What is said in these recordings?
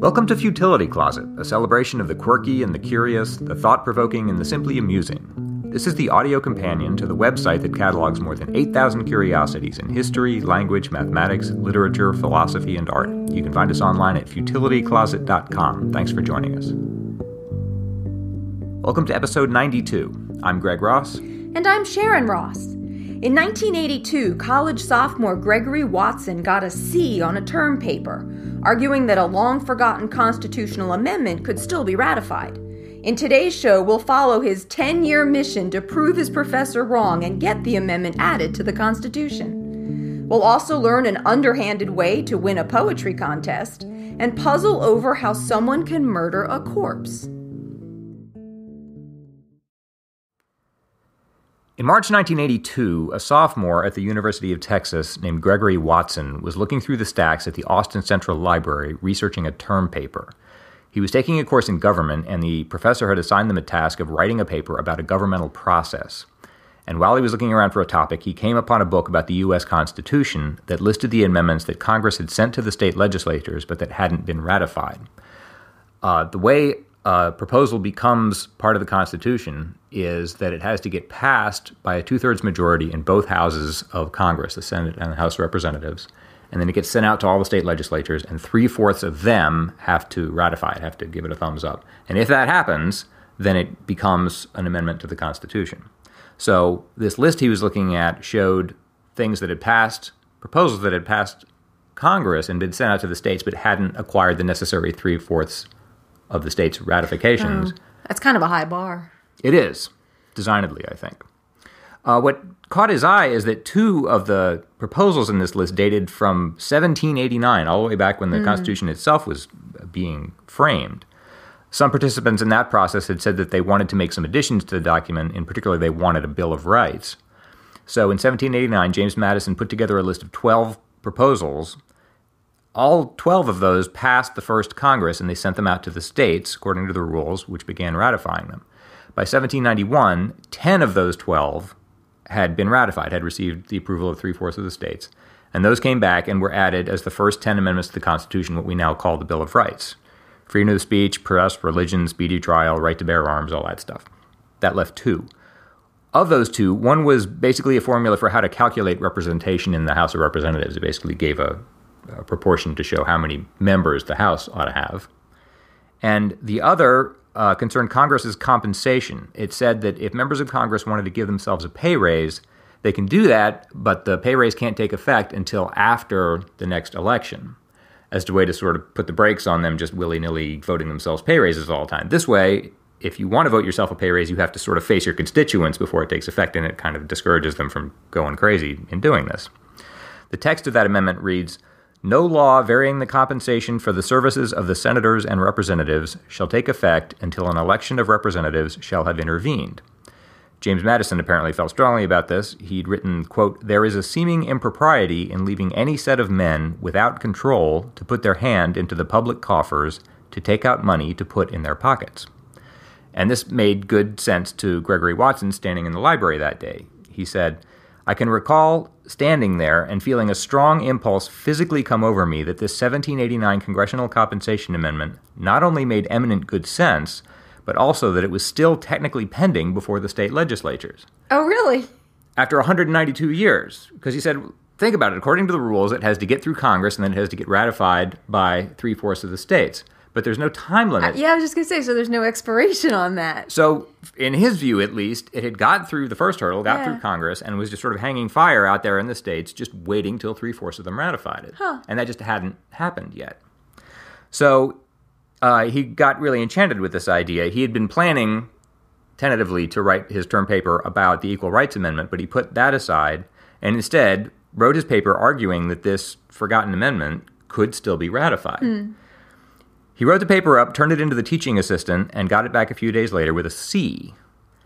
Welcome to Futility Closet, a celebration of the quirky and the curious, the thought-provoking and the simply amusing. This is the audio companion to the website that catalogs more than 8,000 curiosities in history, language, mathematics, literature, philosophy, and art. You can find us online at futilitycloset.com. Thanks for joining us. Welcome to episode 92. I'm Greg Ross. And I'm Sharon Ross. In 1982, college sophomore Gregory Watson got a C on a term paper, arguing that a long-forgotten constitutional amendment could still be ratified. In today's show, we'll follow his 10-year mission to prove his professor wrong and get the amendment added to the Constitution. We'll also learn an underhanded way to win a poetry contest and puzzle over how someone can murder a corpse. In March 1982, a sophomore at the University of Texas named Gregory Watson was looking through the stacks at the Austin Central Library researching a term paper. He was taking a course in government, and the professor had assigned them a task of writing a paper about a governmental process. And while he was looking around for a topic, he came upon a book about the U.S. Constitution that listed the amendments that Congress had sent to the state legislatures but that hadn't been ratified. The way a proposal becomes part of the Constitution is that it has to get passed by a two-thirds majority in both houses of Congress, the Senate and the House of Representatives, and then it gets sent out to all the state legislatures, and 3/4 of them have to ratify it, have to give it a thumbs up. And if that happens, then it becomes an amendment to the Constitution. So this list he was looking at showed things that had passed, proposals that had passed Congress and been sent out to the states, but hadn't acquired the necessary 3/4 of the states' ratifications. That's kind of a high bar. It is, designedly, I think. What caught his eye is that two of the proposals in this list dated from 1789, all the way back when the Constitution itself was being framed. Some participants in that process had said that they wanted to make some additions to the document. In particular, they wanted a Bill of Rights. So in 1789, James Madison put together a list of 12 proposals. All 12 of those passed the first Congress, and they sent them out to the states, according to the rules, which began ratifying them. By 1791, 10 of those 12 had been ratified, had received the approval of 3/4 of the states. And those came back and were added as the first 10 amendments to the Constitution, what we now call the Bill of Rights. Freedom of speech, press, religion, speedy trial, right to bear arms, all that stuff. That left 2. Of those 2, one was basically a formula for how to calculate representation in the House of Representatives. It basically gave a proportion to show how many members the House ought to have. And the other concerned Congress's compensation. It said that if members of Congress wanted to give themselves a pay raise, they can do that, but the pay raise can't take effect until after the next election, as a way to sort of put the brakes on them just willy-nilly voting themselves pay raises all the time. This way, if you want to vote yourself a pay raise, you have to sort of face your constituents before it takes effect, and it kind of discourages them from going crazy in doing this. The text of that amendment reads, "No law varying the compensation for the services of the senators and representatives shall take effect until an election of representatives shall have intervened." James Madison apparently felt strongly about this. He'd written, quote, "There is a seeming impropriety in leaving any set of men without control to put their hand into the public coffers to take out money to put in their pockets." And this made good sense to Gregory Watson standing in the library that day. He said, "I can recall standing there and feeling a strong impulse physically come over me that this 1789 Congressional Compensation Amendment not only made eminent good sense, but also that it was still technically pending before the state legislatures." Oh, really? After 192 years. Because he said, think about it, according to the rules, it has to get through Congress and then it has to get ratified by 3/4 of the states. But there's no time limit. Yeah, I was just going to say, so there's no expiration on that. So, in his view at least, it had got through the first hurdle, got through Congress, and was just sort of hanging fire out there in the states, just waiting till 3/4 of them ratified it. And that just hadn't happened yet. So, he got really enchanted with this idea. He had been planning, tentatively, to write his term paper about the Equal Rights Amendment, but he put that aside, and instead wrote his paper arguing that this forgotten amendment could still be ratified. He wrote the paper up, turned it into the teaching assistant, and got it back a few days later with a C.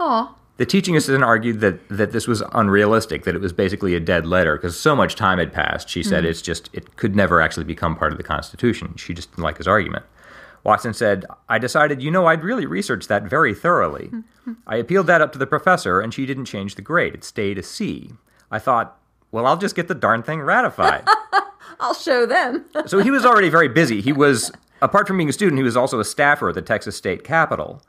Aw. The teaching assistant argued that this was unrealistic, that it was basically a dead letter, because so much time had passed. She said it could never actually become part of the Constitution. She just didn't like his argument. Watson said, "I decided, I'd really researched that very thoroughly. I appealed that up to the professor, and she didn't change the grade. It stayed a C. I thought, well, I'll just get the darn thing ratified." I'll show them. So he was already very busy. He was Apart from being a student, he was also a staffer at the Texas State Capitol.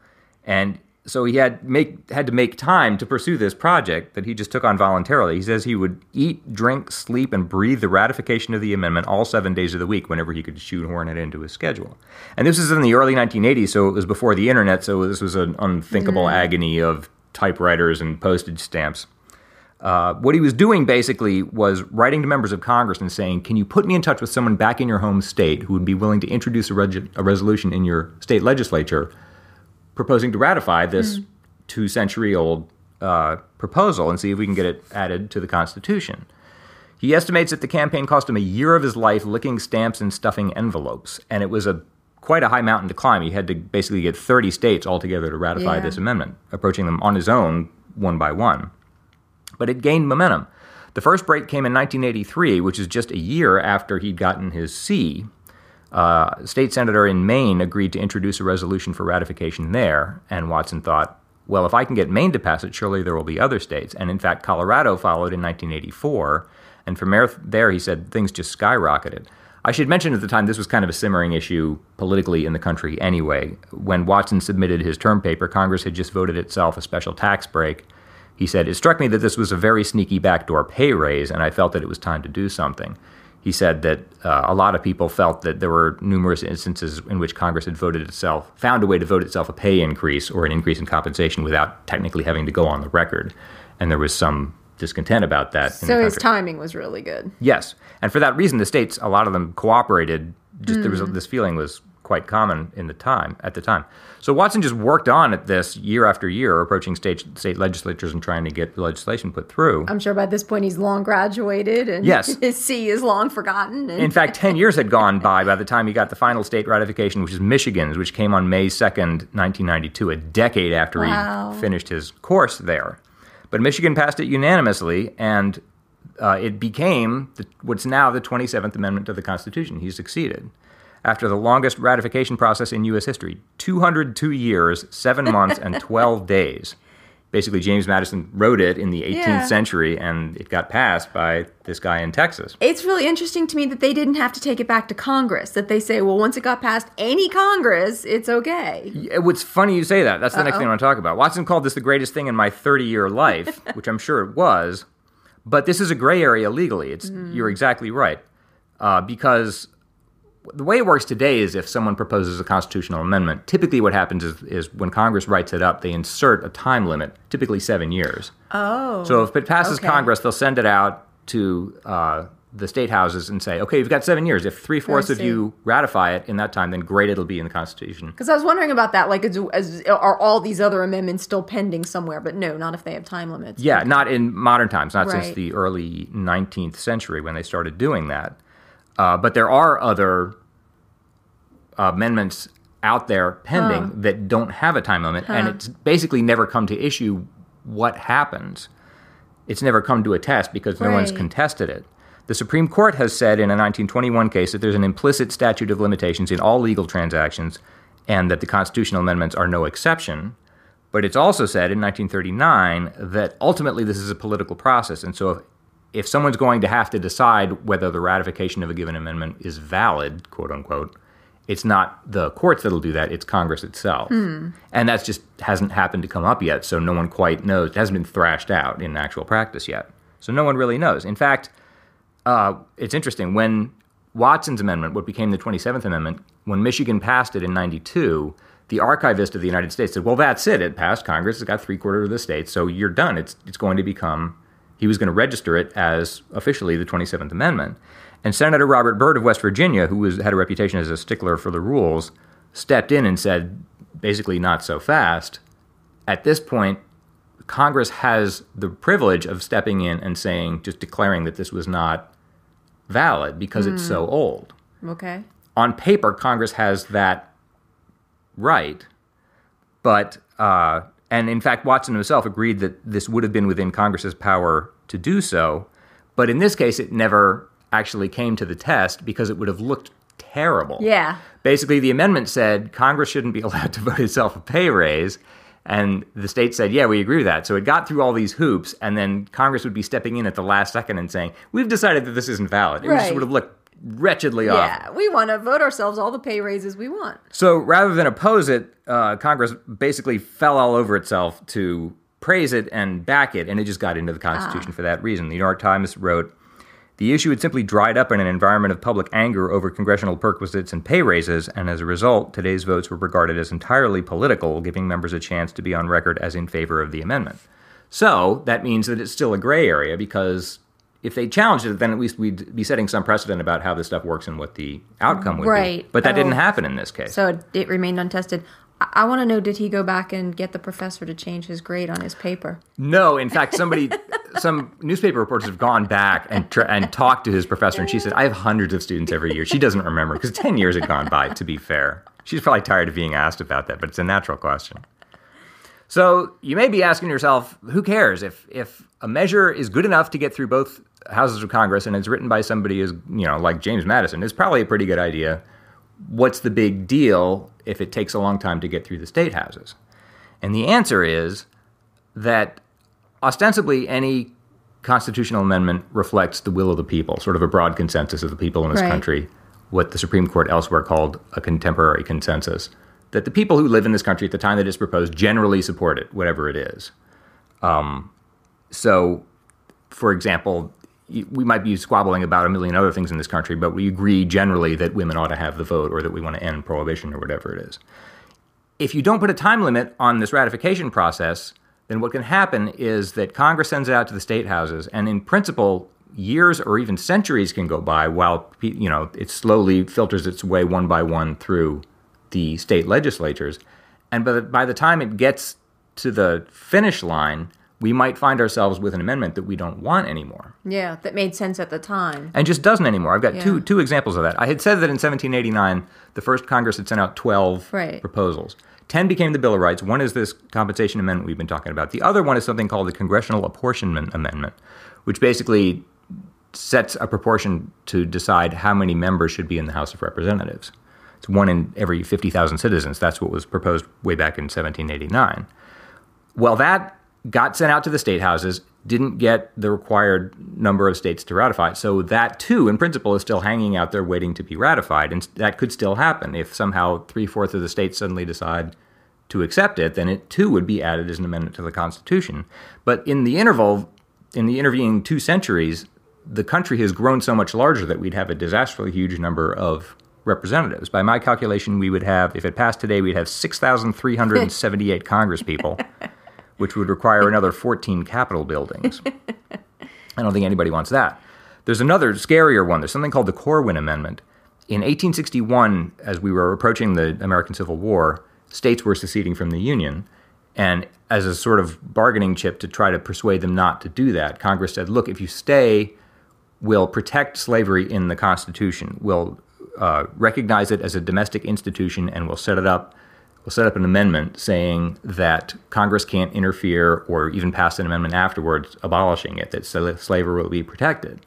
And so he had to make time to pursue this project that he just took on voluntarily. He says he would eat, drink, sleep, and breathe the ratification of the amendment all 7 days of the week whenever he could shoehorn it into his schedule. And this was in the early 1980s, so it was before the internet, so this was an unthinkable agony of typewriters and postage stamps. What he was doing basically was writing to members of Congress and saying, can you put me in touch with someone back in your home state who would be willing to introduce a resolution in your state legislature proposing to ratify this 2-century-old proposal and see if we can get it added to the Constitution. He estimates that the campaign cost him a year of his life licking stamps and stuffing envelopes, and it was quite a high mountain to climb. He had to basically get 30 states altogether to ratify this amendment, approaching them on his own one by one. But it gained momentum. The first break came in 1983, which is just a year after he'd gotten his C. A state senator in Maine agreed to introduce a resolution for ratification there, and Watson thought, well, if I can get Maine to pass it, surely there will be other states. And in fact, Colorado followed in 1984, and from there, he said, things just skyrocketed. I should mention at the time this was kind of a simmering issue politically in the country anyway. When Watson submitted his term paper, Congress had just voted itself a special tax break. He said, it struck me that this was a very sneaky backdoor pay raise, and I felt that it was time to do something. He said that a lot of people felt that there were numerous instances in which Congress had found a way to vote itself a pay increase or an increase in compensation without technically having to go on the record. And there was some discontent about that. So his timing was really good. Yes. And for that reason, the states, a lot of them cooperated. There was this feeling was quite common at the time. So Watson just worked on at this year after year, approaching state legislatures and trying to get the legislation put through. I'm sure by this point he's long graduated and his C is long forgotten. In fact, 10 years had gone by the time he got the final state ratification, which is Michigan's, which came on May 2nd, 1992, a decade after he finished his course there. But Michigan passed it unanimously, and it became what's now the 27th Amendment to the Constitution. He succeeded. After the longest ratification process in U.S. history, 202 years, 7 months, and 12 days. Basically, James Madison wrote it in the 18th century, and it got passed by this guy in Texas. It's really interesting to me that they didn't have to take it back to Congress, that they say, well, once it got past any Congress, it's okay. It's funny you say that. That's the next thing I want to talk about. Watson called this the greatest thing in my 30-year life, which I'm sure it was. But this is a gray area legally. You're exactly right. Because the way it works today is if someone proposes a constitutional amendment, typically what happens is when Congress writes it up, they insert a time limit, typically 7 years. Oh. So if it passes Congress, they'll send it out to the state houses and say, okay, you've got 7 years. If 3/4 of you ratify it in that time, then great, it'll be in the Constitution. Because I was wondering about that. Like, are all these other amendments still pending somewhere? But no, not if they have time limits. Yeah, not in modern times, not since the early 19th century when they started doing that. But there are other amendments out there pending that don't have a time limit, and it's basically never come to issue what happens. It's never come to a test because no one's contested it. The Supreme Court has said in a 1921 case that there's an implicit statute of limitations in all legal transactions and that the constitutional amendments are no exception. But it's also said in 1939 that ultimately this is a political process, and so if someone's going to have to decide whether the ratification of a given amendment is valid, quote unquote, it's not the courts that'll do that, it's Congress itself. And that just hasn't happened to come up yet, so no one quite knows. It hasn't been thrashed out in actual practice yet. So no one really knows. In fact, it's interesting. When Watson's amendment, what became the 27th Amendment, when Michigan passed it in 92, the archivist of the United States said, well, that's it. It passed Congress. It's got 3/4 of the states, so you're done. It's going to become... He was going to register it as officially the 27th Amendment. And Senator Robert Byrd of West Virginia, who had a reputation as a stickler for the rules, stepped in and said, basically, not so fast. At this point, Congress has the privilege of stepping in and just declaring that this was not valid because it's so old. Okay. On paper, Congress has that right, but... And in fact, Watson himself agreed that this would have been within Congress's power to do so. But in this case, it never actually came to the test because it would have looked terrible. Yeah. Basically, the amendment said Congress shouldn't be allowed to vote itself a pay raise. And the state said, yeah, we agree with that. So it got through all these hoops. And then Congress would be stepping in at the last second and saying, we've decided that this isn't valid. It just would have looked wretchedly off. Yeah, we want to vote ourselves all the pay raises we want. So rather than oppose it, Congress basically fell all over itself to praise it and back it, and it just got into the Constitution for that reason. The New York Times wrote, the issue had simply dried up in an environment of public anger over congressional perquisites and pay raises, and as a result, today's votes were regarded as entirely political, giving members a chance to be on record as in favor of the amendment. So that means that it's still a gray area, because if they challenged it, then at least we'd be setting some precedent about how this stuff works and what the outcome would be. But that didn't happen in this case. So it remained untested. I want to know, did he go back and get the professor to change his grade on his paper? No. In fact, some newspaper reporters have gone back and talked to his professor, and she said, I have hundreds of students every year. She doesn't remember, because 10 years had gone by, to be fair. She's probably tired of being asked about that, but it's a natural question. So you may be asking yourself, who cares? If a measure is good enough to get through both houses of Congress and it's written by somebody as, like James Madison, it's probably a pretty good idea. What's the big deal if it takes a long time to get through the state houses? And the answer is that ostensibly any constitutional amendment reflects the will of the people, sort of a broad consensus of the people in this country, what the Supreme Court elsewhere called a contemporary consensus, that the people who live in this country at the time that it's proposed generally support it, whatever it is. So, for example, we might be squabbling about a million other things in this country, but we agree generally that women ought to have the vote, or that we want to end prohibition, or whatever it is. If you don't put a time limit on this ratification process, then what can happen is that Congress sends it out to the state houses, and in principle, years or even centuries can go by while it slowly filters its way one by one through the state legislatures. And by the time it gets to the finish line, we might find ourselves with an amendment that we don't want anymore. Yeah, that made sense at the time. And just doesn't anymore. I've got two examples of that. I had said that in 1789, the first Congress had sent out 12 proposals. 10 became the Bill of Rights. One is this compensation amendment we've been talking about. The other one is something called the Congressional Apportionment Amendment, which basically sets a proportion to decide how many members should be in the House of Representatives. It's one in every 50,000 citizens. That's what was proposed way back in 1789. Well, that got sent out to the state houses, didn't get the required number of states to ratify it. So that, too, in principle, is still hanging out there waiting to be ratified. And that could still happen. If somehow 3/4 of the states suddenly decide to accept it, then it, too, would be added as an amendment to the Constitution. But in the interval, in the intervening 2 centuries, the country has grown so much larger that we'd have a disastrously huge number of representatives. By my calculation, we would have, if it passed today, we'd have 6,378 congresspeople, which would require another 14 Capitol buildings. I don't think anybody wants that. There's another scarier one. There's something called the Corwin Amendment. In 1861, as we were approaching the American Civil War, states were seceding from the Union. And as a sort of bargaining chip to try to persuade them not to do that, Congress said, look, if you stay, we'll protect slavery in the Constitution. We'll recognize it as a domestic institution, and we'll set up an amendment saying that Congress can't interfere or even pass an amendment afterwards abolishing it, that slavery will be protected.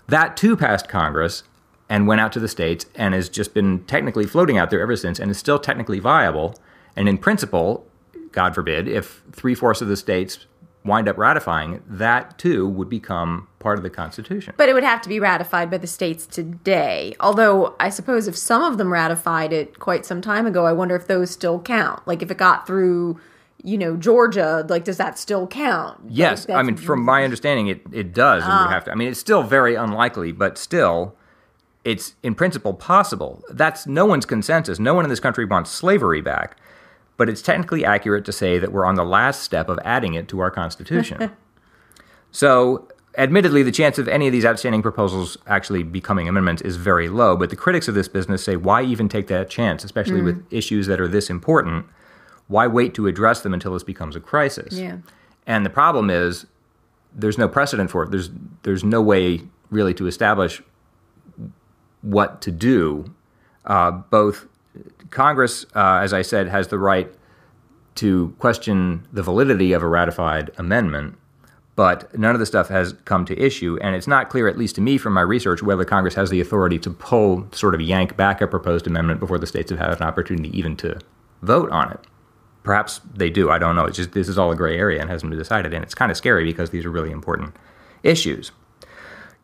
That, too, passed Congress and went out to the states and has just been technically floating out there ever since, and is still technically viable. And in principle, God forbid, if 3/4 of the states wind up ratifying it, that, too, would become part of the Constitution. But it would have to be ratified by the states today. Although, I suppose if some of them ratified it quite some time ago, I wonder if those still count. Like, if it got through, Georgia, like, does that still count? Yes. Like, I mean, from my understanding, it does. And would have to. I mean, it's still very unlikely, but still, it's, in principle, possible. That's no one's consensus. No one in this country wants slavery back. But it's technically accurate to say that we're on the last step of adding it to our Constitution. So, admittedly, the chance of any of these outstanding proposals actually becoming amendments is very low, but the critics of this business say, why even take that chance, especially with issues that are this important? Why wait to address them until this becomes a crisis? Yeah. And the problem is, there's no precedent for it. There's no way really to establish what to do. Both Congress, as I said, has the right to question the validity of a ratified amendment, but none of the stuff has come to issue, and it's not clear, at least to me from my research, whether Congress has the authority to sort of yank back a proposed amendment before the states have had an opportunity even to vote on it. Perhaps they do. I don't know. It's just, this is all a gray area and hasn't been decided, and it's kind of scary because these are really important issues.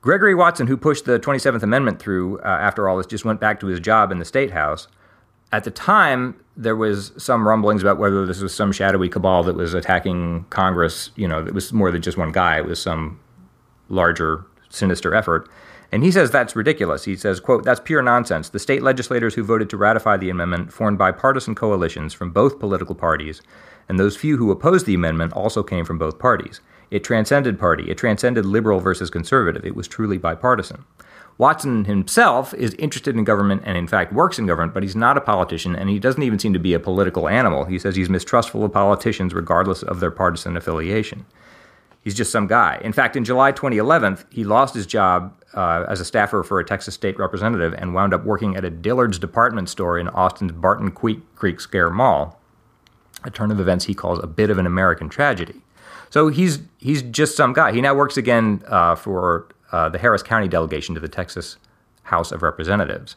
Gregory Watson, who pushed the 27th Amendment through after all this, just went back to his job in the State House. At the time, there was some rumblings about whether this was some shadowy cabal that was attacking Congress. It was more than just one guy. It was some larger, sinister effort. And he says that's ridiculous. He says, quote, "That's pure nonsense. The state legislators who voted to ratify the amendment formed bipartisan coalitions from both political parties, and those few who opposed the amendment also came from both parties. It transcended party. It transcended liberal versus conservative. It was truly bipartisan." Watson himself is interested in government and, in fact, works in government, but he's not a politician, and he doesn't even seem to be a political animal. He says he's mistrustful of politicians regardless of their partisan affiliation. He's just some guy. In fact, in July 2011, he lost his job as a staffer for a Texas state representative and wound up working at a Dillard's department store in Austin's Barton Creek Square Mall, a turn of events he calls a bit of an American tragedy. So he's just some guy. He now works again for the Harris County delegation to the Texas House of Representatives.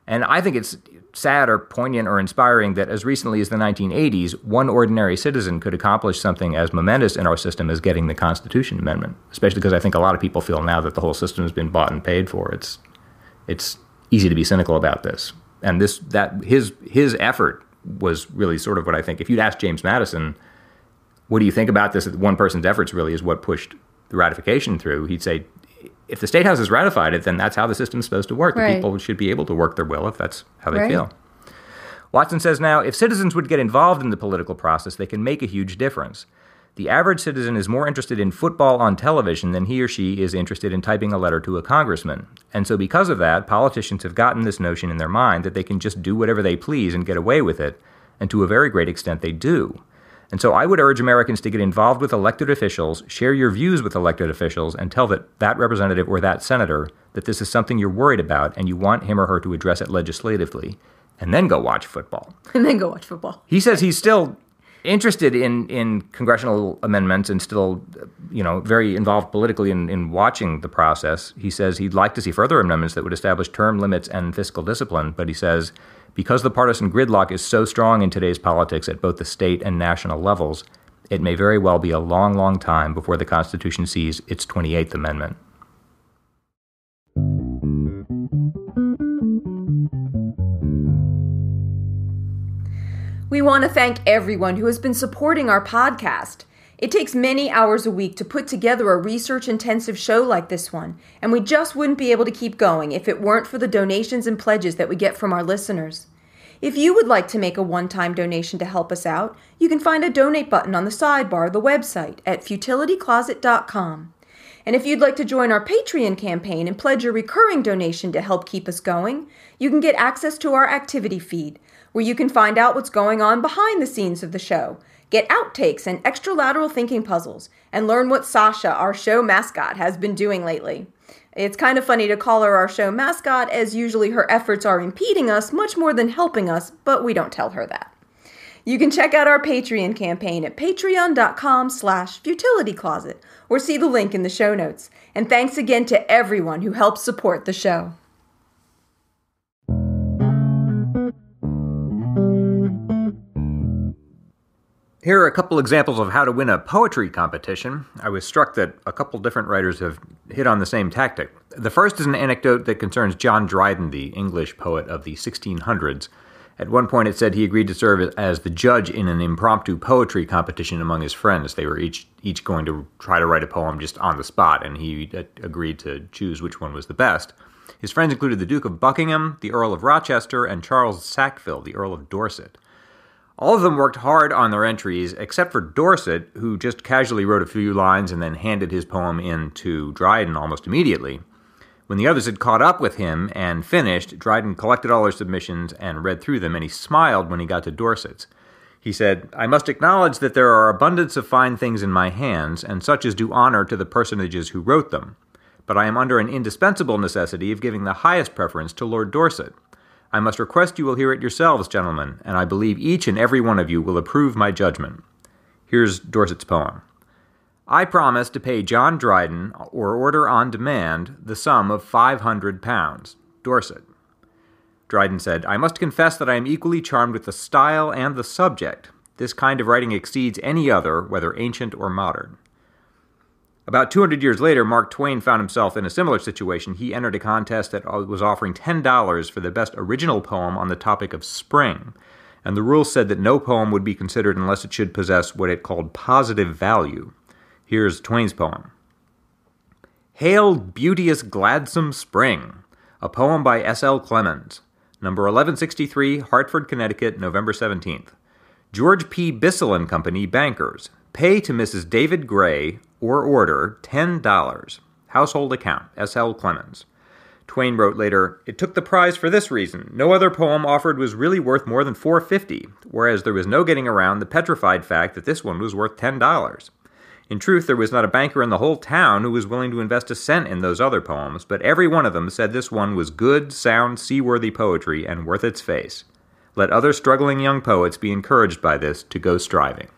And I think it's sad or poignant or inspiring that as recently as the 1980s, one ordinary citizen could accomplish something as momentous in our system as getting the Constitution Amendment, especially because I think a lot of people feel now that the whole system has been bought and paid for. It's easy to be cynical about this. And his effort was really sort of what I think, if you'd asked James Madison, what do you think about this? One person's efforts really is what pushed the ratification through. He'd say, if the State House has ratified it, then that's how the system's supposed to work. Right. The people should be able to work their will if that's how they feel. Watson says now, if citizens would get involved in the political process, they can make a huge difference. The average citizen is more interested in football on television than he or she is interested in typing a letter to a congressman. And so because of that, politicians have gotten this notion in their mind that they can just do whatever they please and get away with it. And to a very great extent, they do. And so I would urge Americans to get involved with elected officials, share your views with elected officials, and tell that representative or that senator that this is something you're worried about and you want him or her to address it legislatively, and then go watch football. He says he's still interested in congressional amendments and still, very involved politically in watching the process. He says he'd like to see further amendments that would establish term limits and fiscal discipline, but he says because the partisan gridlock is so strong in today's politics at both the state and national levels, it may very well be a long, long time before the Constitution sees its 28th Amendment. We want to thank everyone who has been supporting our podcast. It takes many hours a week to put together a research-intensive show like this one, and we just wouldn't be able to keep going if it weren't for the donations and pledges that we get from our listeners. If you would like to make a one-time donation to help us out, you can find a donate button on the sidebar of the website at futilitycloset.com. And if you'd like to join our Patreon campaign and pledge a recurring donation to help keep us going, you can get access to our activity feed, where you can find out what's going on behind the scenes of the show, get outtakes and extra lateral thinking puzzles, and learn what Sasha, our show mascot, has been doing lately. It's kind of funny to call her our show mascot, as usually her efforts are impeding us much more than helping us, but we don't tell her that. You can check out our Patreon campaign at patreon.com/futilitycloset, or see the link in the show notes. And thanks again to everyone who helps support the show. Here are a couple examples of how to win a poetry competition. I was struck that a couple different writers have hit on the same tactic. The first is an anecdote that concerns John Dryden, the English poet of the 1600s. At one point it said he agreed to serve as the judge in an impromptu poetry competition among his friends. They were each going to try to write a poem just on the spot, and he agreed to choose which one was the best. His friends included the Duke of Buckingham, the Earl of Rochester, and Charles Sackville, the Earl of Dorset. All of them worked hard on their entries, except for Dorset, who just casually wrote a few lines and then handed his poem in to Dryden almost immediately. When the others had caught up with him and finished, Dryden collected all their submissions and read through them, and he smiled when he got to Dorset's. He said, "I must acknowledge that there are abundance of fine things in my hands, and such as do honor to the personages who wrote them. But I am under an indispensable necessity of giving the highest preference to Lord Dorset. I must request you will hear it yourselves, gentlemen, and I believe each and every one of you will approve my judgment." Here's Dorset's poem. "I promise to pay John Dryden, or order on demand, the sum of £500. Dorset. Dryden said, "I must confess that I am equally charmed with the style and the subject. This kind of writing exceeds any other, whether ancient or modern." About 200 years later, Mark Twain found himself in a similar situation. He entered a contest that was offering $10 for the best original poem on the topic of spring. And the rules said that no poem would be considered unless it should possess what it called positive value. Here's Twain's poem. Hail, beauteous, gladsome spring, a poem by S.L. Clemens, number 1163, Hartford, Connecticut, November 17th. George P. Bissell and Company, bankers. Pay to Mrs. David Gray, or order, $10. Household account, S.L. Clemens. Twain wrote later, it took the prize for this reason. No other poem offered was really worth more than $4.50, whereas there was no getting around the petrified fact that this one was worth $10. In truth, there was not a banker in the whole town who was willing to invest a cent in those other poems, but every one of them said this one was good, sound, seaworthy poetry and worth its face. Let other struggling young poets be encouraged by this to go striving.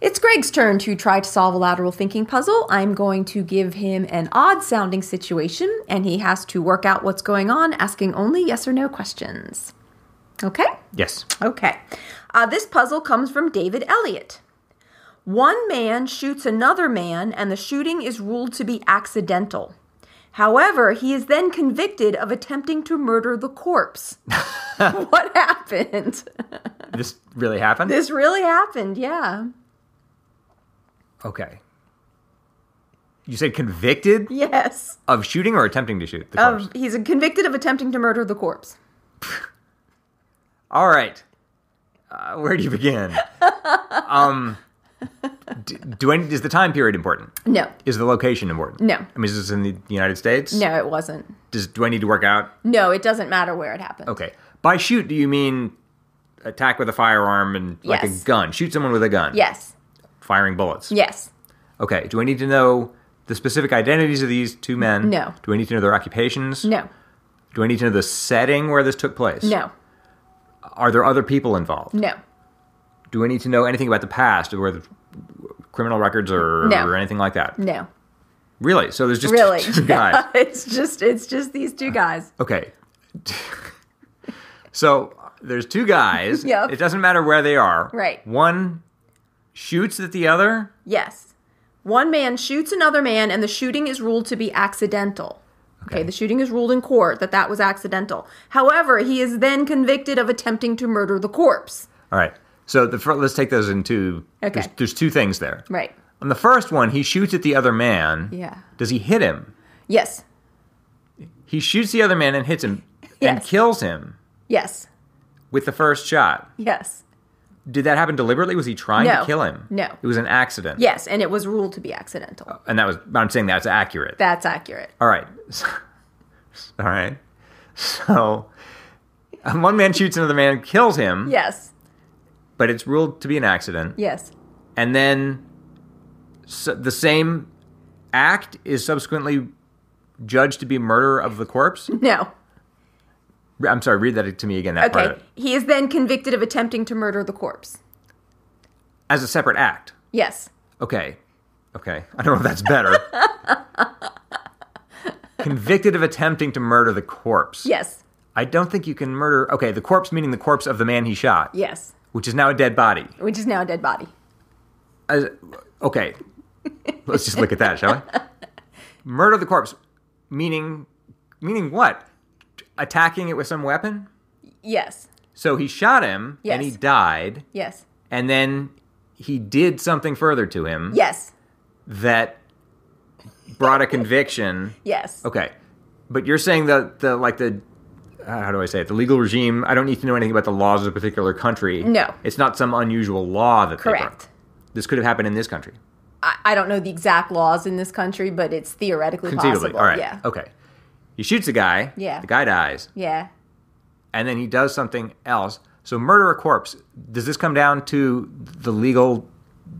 It's Greg's turn to try to solve a lateral thinking puzzle. I'm going to give him an odd-sounding situation, and he has to work out what's going on, asking only yes or no questions. Okay? Yes. Okay. This puzzle comes from David Eliot. One man shoots another man, and the shooting is ruled to be accidental. However, he is then convicted of attempting to murder the corpse. What happened? This really happened? This really happened, yeah. Okay. You said convicted? Yes. Of shooting or attempting to shoot the corpse? He's convicted of attempting to murder the corpse. All right. Where do you begin? Is the time period important? No. Is the location important? No. I mean, is this in the United States? No, it wasn't. Do I need to work out? No, it doesn't matter where it happened. Okay. By shoot, do you mean attack with a firearm and like a gun? Shoot someone with a gun? Yes. Firing bullets? Yes. Okay. Do I need to know the specific identities of these two men? No. Do I need to know their occupations? No. Do I need to know the setting where this took place? No. Are there other people involved? No. Do I need to know anything about the past, or the criminal records or anything like that? No. Really? So there's just two guys. It's just these two guys. Okay. So there's two guys. Yep. It doesn't matter where they are. Right. One shoots at the other? Yes. One man shoots another man, and the shooting is ruled to be accidental. Okay, the shooting is ruled in court that was accidental. However, he is then convicted of attempting to murder the corpse. All right. So let's take those in two. Okay. There's two things there. Right. On the first one, he shoots at the other man. Yeah. Does he hit him? Yes. He shoots the other man and hits him and kills him. Yes. With the first shot. Yes. Did that happen deliberately? Was he trying to kill him? No. It was an accident. Yes, and it was ruled to be accidental. And I'm saying that's accurate. That's accurate. All right. All right. So, one man shoots another man, kills him. Yes. But it's ruled to be an accident. Yes. And then the same act is subsequently judged to be murder of the corpse? No. I'm sorry, read that to me again, that part of it. He is then convicted of attempting to murder the corpse. As a separate act? Yes. Okay. I don't know if that's better. Convicted of attempting to murder the corpse. Yes. I don't think you can murder... Okay, the corpse meaning the corpse of the man he shot. Yes. Which is now a dead body. Which is now a dead body. Okay. Let's just look at that, shall we? Murder the corpse, meaning what? Attacking it with some weapon? Yes. So he shot him, and he died. Yes. And then he did something further to him. Yes. That brought a conviction. Yes. Okay. But you're saying the how do I say it? The legal regime, I don't need to know anything about the laws of a particular country. No. It's not some unusual law that they Correct. broke. This could have happened in this country. I don't know the exact laws in this country, but it's theoretically Conceivably. possible. All right. Yeah. Okay. He shoots a guy. Yeah. The guy dies. Yeah. And then he does something else. So murder a corpse. Does this come down to the legal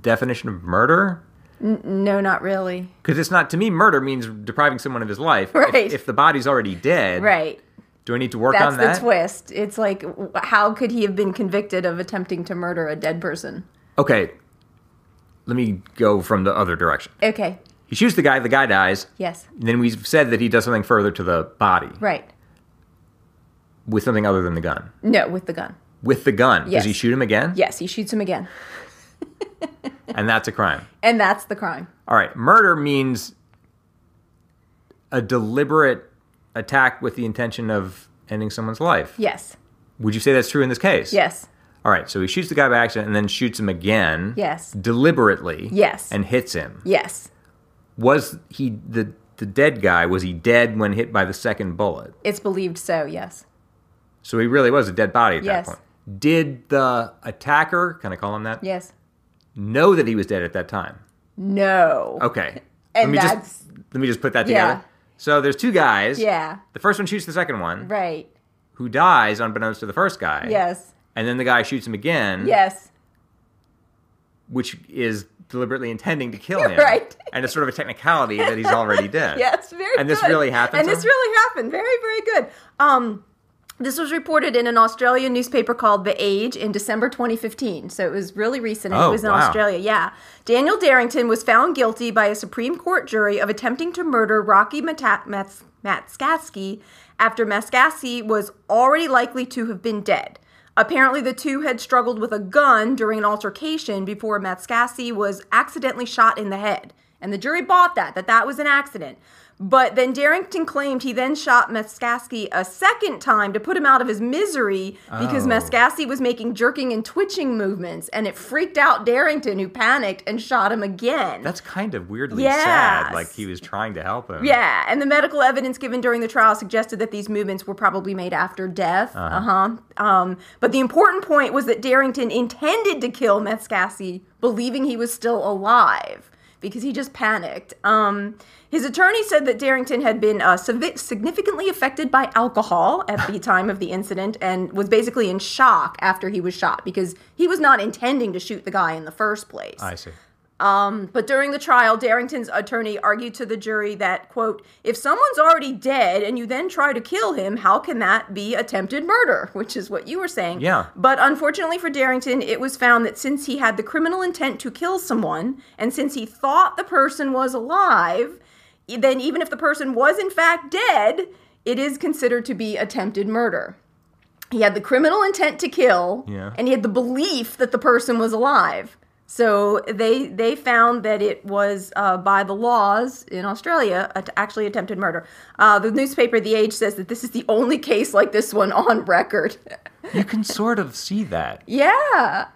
definition of murder? No, not really. Because it's not, to me, murder means depriving someone of his life. Right. If the body's already dead. Right. Do I need to work on that? That's the twist. It's like, how could he have been convicted of attempting to murder a dead person? Okay. Let me go from the other direction. Okay. He shoots the guy dies. Yes. Then we've said that he does something further to the body. Right. With something other than the gun. No, with the gun. With the gun. Yes. Does he shoot him again? Yes, he shoots him again. And that's a crime. And that's the crime. All right. Murder means a deliberate attack with the intention of ending someone's life. Yes. Would you say that's true in this case? Yes. All right. So he shoots the guy by accident and then shoots him again. Yes. Deliberately. Yes. And hits him. Yes. Was he the dead guy? Was he dead when hit by the second bullet? It's believed so, yes. So he really was a dead body at Yes. that point. Did the attacker, can I call him that? Yes. Know that he was dead at that time? No. Okay. And let me just put that together. Yeah. So there's two guys. Yeah. The first one shoots the second one. Right. Who dies unbeknownst to the first guy. Yes. And then the guy shoots him again. Yes. Which is deliberately intending to kill him. Right. And it's sort of a technicality that he's already dead. Yes, very good. And this really happened? And this really happened. Very, very good. This was reported in an Australian newspaper called The Age in December 2015. So it was really recent. And it was in Australia. Yeah. Daniel Darrington was found guilty by a Supreme Court jury of attempting to murder Rocky Matskasky after Matskasky was already likely to have been dead. Apparently, the two had struggled with a gun during an altercation before Matskasky was accidentally shot in the head. And the jury bought that was an accident. But then Darrington claimed he then shot Matskasky a second time to put him out of his misery because Matskasky was making jerking and twitching movements, and it freaked out Darrington, who panicked and shot him again. That's kind of weirdly sad, like he was trying to help him. Yeah, and the medical evidence given during the trial suggested that these movements were probably made after death. But the important point was that Darrington intended to kill Matskasky, believing he was still alive, because he just panicked. His attorney said that Darrington had been significantly affected by alcohol at the time of the incident and was basically in shock after he was shot because he was not intending to shoot the guy in the first place. I see. But during the trial, Darrington's attorney argued to the jury that, quote, if someone's already dead and you then try to kill him, how can that be attempted murder? Which is what you were saying. Yeah. But unfortunately for Darrington, it was found that since he had the criminal intent to kill someone, and since he thought the person was alive, then even if the person was in fact dead, it is considered to be attempted murder. He had the criminal intent to kill, and he had the belief that the person was alive. So they found that it was, by the laws in Australia, actually attempted murder. The newspaper The Age says that this is the only case like this one on record. You can sort of see that. Yeah.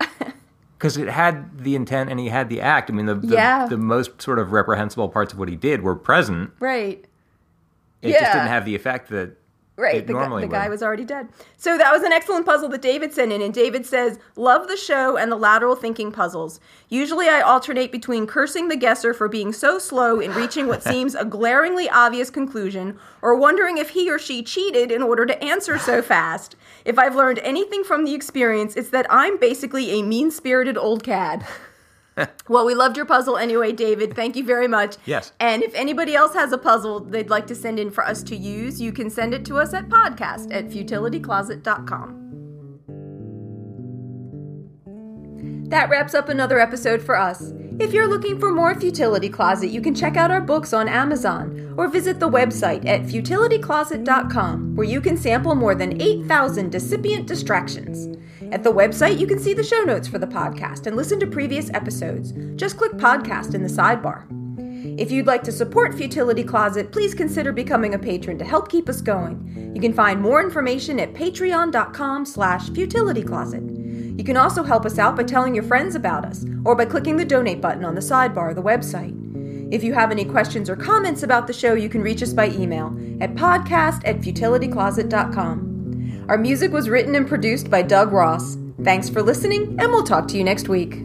Because it had the intent and he had the act. I mean, the most sort of reprehensible parts of what he did were present. Right. It just didn't have the effect that Right, the guy was already dead. So that was an excellent puzzle that David sent in, and David says, love the show and the lateral thinking puzzles. Usually I alternate between cursing the guesser for being so slow in reaching what seems a glaringly obvious conclusion, or wondering if he or she cheated in order to answer so fast. If I've learned anything from the experience, it's that I'm basically a mean-spirited old cad. Well, we loved your puzzle anyway, David. Thank you very much. Yes. And if anybody else has a puzzle they'd like to send in for us to use, you can send it to us at podcast@futilitycloset.com. That wraps up another episode for us. If you're looking for more Futility Closet, you can check out our books on Amazon or visit the website at futilitycloset.com, where you can sample more than 8,000 decipient distractions. At the website, you can see the show notes for the podcast and listen to previous episodes. Just click podcast in the sidebar. If you'd like to support Futility Closet, please consider becoming a patron to help keep us going. You can find more information at patreon.com/futilitycloset. You can also help us out by telling your friends about us or by clicking the donate button on the sidebar of the website. If you have any questions or comments about the show, you can reach us by email at podcast@futilitycloset.com. Our music was written and produced by Doug Ross. Thanks for listening, and we'll talk to you next week.